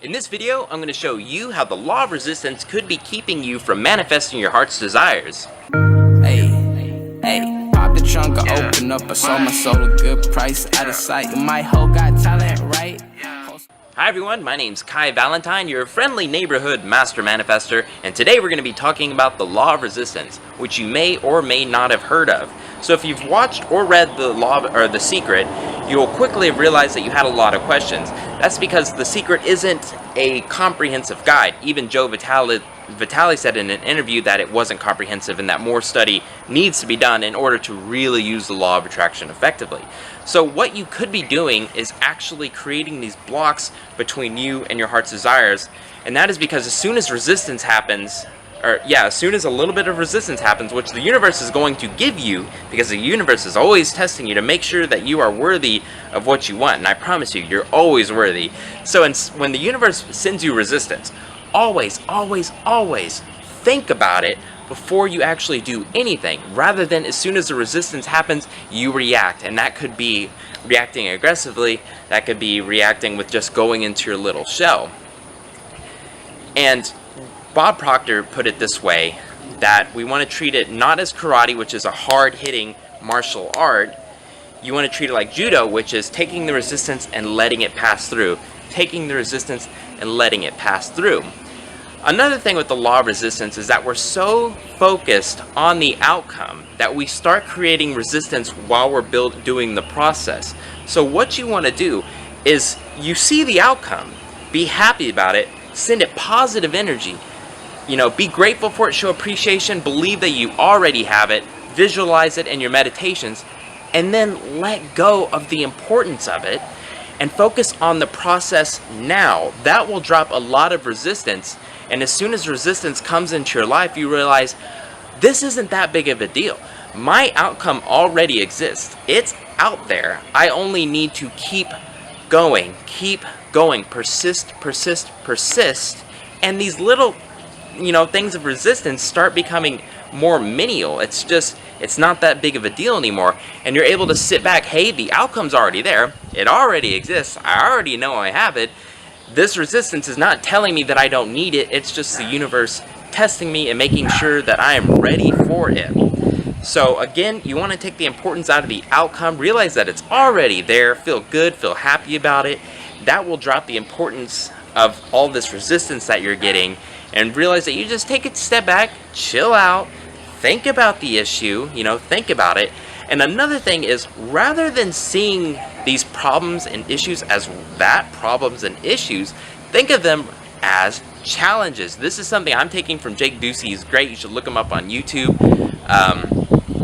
In this video, I'm going to show you how the law of resistance could be keeping you from manifesting your heart's desires. Hey, pop the trunk, I open up, I sold my soul a good price, out of sight. My hoe got talent, right? Hi everyone, my name's Kai Valentine, your friendly neighborhood master manifester, and today we're going to be talking about the law of resistance, which you may or may not have heard of. So if you've watched or read The Secret, you'll quickly have realized that you had a lot of questions. That's because The Secret isn't a comprehensive guide. Even Joe Vitale said in an interview that it wasn't comprehensive and that more study needs to be done in order to really use the law of attraction effectively. So what you could be doing is actually creating these blocks between you and your heart's desires, and that is because as soon as resistance happens, as soon as a little bit of resistance happens, which the universe is going to give you, because the universe is always testing you to make sure that you are worthy of what you want, and I promise you, you're always worthy. So when the universe sends you resistance, always think about it before you actually do anything, rather than as soon as the resistance happens, you react. And that could be reacting aggressively, that could be reacting with just going into your little shell. And Bob Proctor put it this way, that we want to treat it not as karate, which is a hard-hitting martial art. You want to treat it like judo, which is taking the resistance and letting it pass through. Taking the resistance and letting it pass through. Another thing with the law of resistance is that we're so focused on the outcome that we start creating resistance while we're doing the process. So what you want to do is you see the outcome, be happy about it, send it positive energy, be grateful for it, show appreciation, believe that you already have it, visualize it in your meditations, and then let go of the importance of it and focus on the process now. That will drop a lot of resistance. And as soon as resistance comes into your life, you realize, this isn't that big of a deal. My outcome already exists. It's out there. I only need to keep going, persist. And these little, things of resistance start becoming more menial. It's not that big of a deal anymore. And you're able to sit back, hey, the outcome's already there. It already exists. I already know I have it. This resistance is not telling me that I don't need it. It's just the universe testing me and making sure that I am ready for it. So again, you want to take the importance out of the outcome. Realize that it's already there. Feel good. Feel happy about it. That will drop the importance of all this resistance that you're getting. And realize that you just take a step back, chill out, think about the issue, think about it. And another thing is, rather than seeing these problems and issues as problems and issues, think of them as challenges. This is something I'm taking from Jake Ducey. He's great. You should look him up on YouTube.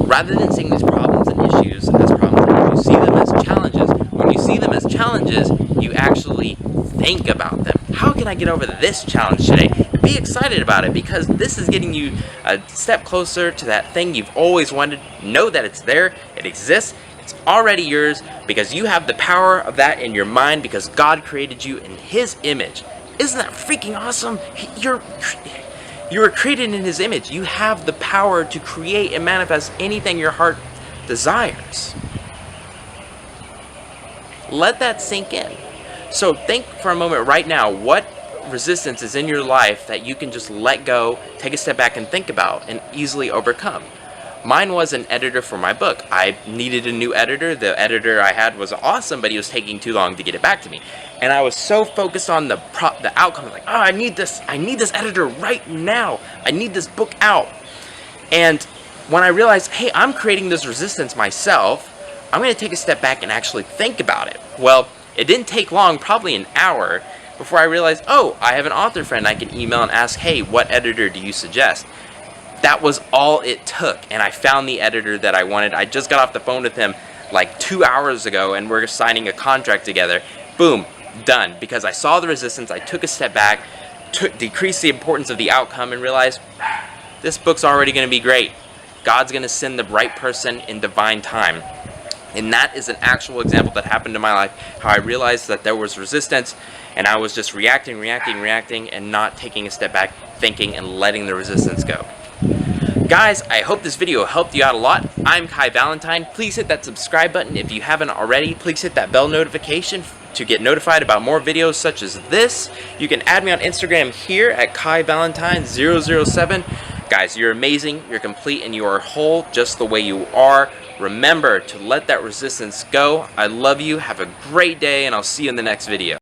Rather than seeing these problems and issues as problems and issues, see them as challenges. When you see them as challenges, you actually think about them. How can I get over this challenge today? Be excited about it, because this is getting you a step closer to that thing you've always wanted. Know that it's there, it exists, it's already yours, because you have the power of that in your mind, because God created you in His image. Isn't that freaking awesome? You were created in His image. You have the power to create and manifest anything your heart desires. Let that sink in. So think for a moment right now, what resistance is in your life that you can just let go, take a step back and think about and easily overcome. Mine was an editor for my book. I needed a new editor. The editor I had was awesome, but he was taking too long to get it back to me. And I was so focused on the outcome. Like, I need this editor right now. I need this book out. And when I realized, hey, I'm creating this resistance myself, I'm going to take a step back and actually think about it. Well, it didn't take long, probably an hour, before I realized, I have an author friend I can email and ask, hey, what editor do you suggest? That was all it took, and I found the editor that I wanted. I just got off the phone with him like 2 hours ago, and we're signing a contract together. Boom, done. Because I saw the resistance, I took a step back, decreased the importance of the outcome, and realized, this book's already going to be great. God's going to send the right person in divine time. And that is an actual example that happened in my life, how I realized that there was resistance, and I was just reacting, and not taking a step back, thinking, and letting the resistance go. Guys, I hope this video helped you out a lot. I'm Kai Valentine. Please hit that subscribe button if you haven't already. Please hit that bell notification to get notified about more videos such as this. You can add me on Instagram here at KaiValentine007. Guys, you're amazing, you're complete, and you are whole just the way you are. Remember to let that resistance go. I love you, have a great day, and I'll see you in the next video.